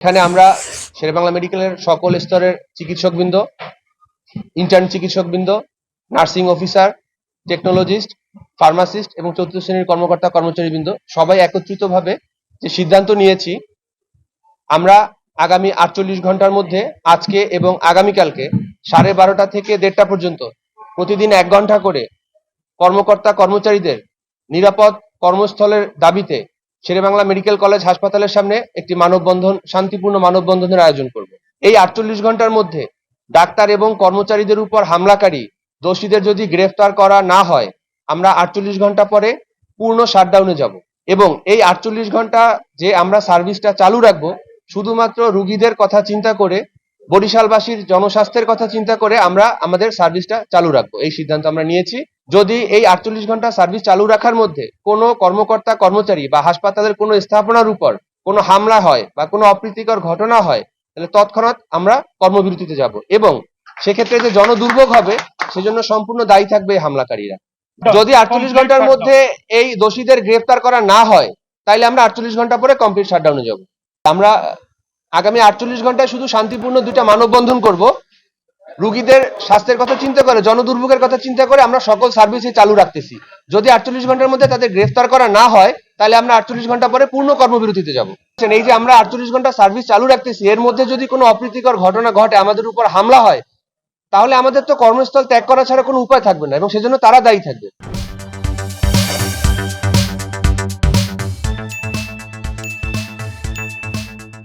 এখানে আমরা শেরেবাংলা মেডিকেলের সকল স্তরের চিকিৎসকবৃন্দ, ইন্টার্ন চিকিৎসকবৃন্দ, নার্সিং অফিসার, টেকনোলজিস্ট, ফার্মাসিস্ট এবং চতুর্থ শ্রেণীর কর্মকর্তা কর্মচারীবৃন্দ সবাই একত্রিতভাবে যে সিদ্ধান্ত নিয়েছি, আমরা আগামী 48 ঘন্টার মধ্যে আজকে এবং আগামীকালকে 12:30 থেকে 1:30 পর্যন্ত প্রতিদিন 1 ঘন্টা করে কর্মকর্তা কর্মচারীদের নিরাপদ কর্মস্থলের দাবিতে শেরেবাংলা মেডিকেল কলেজ হাসপাতালের সামনে একটি মানববন্ধন, শান্তিপূর্ণ মানববন্ধনের আয়োজন করব। এই 48 ঘন্টার মধ্যে ডাক্তার এবং কর্মচারীদের উপর হামলাকারী দোষীদের যদি গ্রেফতার করা না হয়, আমরা 48 ঘন্টা পরে পূর্ণ শাটডাউনে যাব এবং এই 48 ঘন্টা যে আমরা সার্ভিসটা চালু রাখবো শুধুমাত্র রোগীদের কথা চিন্তা করে, বরিশালবাসীর জনস্বাস্থ্যের কথা চিন্তা করে আমরা আমাদের সার্ভিসটা চালু রাখবো। এই সিদ্ধান্ত আমরা নিয়েছি। যদি এই 48 ঘন্টা সার্ভিস চালু রাখার মধ্যে কোনো কর্মকর্তা কর্মচারী বা হাসপাতালের কোনো স্থাপনার উপর কোনো হামলা হয় বা কোনো অপ্রীতিকর ঘটনা হয়, তাহলে তৎক্ষণাৎ আমরা কর্মবিরতিতে যাব এবং সেক্ষেত্রে যে জনদুর্ভোগ হবে সেজন্য সম্পূর্ণ দায়ী থাকবে এই হামলাকারীরা। যদি 48 ঘন্টার মধ্যে এই দোষীদের গ্রেফতার করা না হয়, তাহলে আমরা 48 ঘন্টা পরে কমপ্লিট শাটডাউনে যাব। আমরা আগামী 48 ঘন্টায় শুধু শান্তিপূর্ণ 2টা মানববন্ধন করব। রোগীদের স্বাস্থ্যের কথা চিন্তা করে, জনদুর্ভোগের কথা চিন্তা করে আমরা সকল সার্ভিসই চালু রাখতেছি। যদি 48 ঘন্টার মধ্যে তাদের গ্রেফতার করা না হয়, তাহলে আমরা 48 ঘন্টা পরে পূর্ণ কর্মবিরতিতে যাব। এই যে আমরা 48 ঘন্টা সার্ভিস চালু রাখতেছি, এর মধ্যে যদি কোনো অপ্রীতিকর ঘটনা ঘটে, আমাদের উপর হামলা হয়, তাহলে আমাদের তো কর্মস্থল ত্যাগ করা ছাড়া কোনো উপায় থাকবে না এবং সেজন্য তারা দায়ী থাকবে।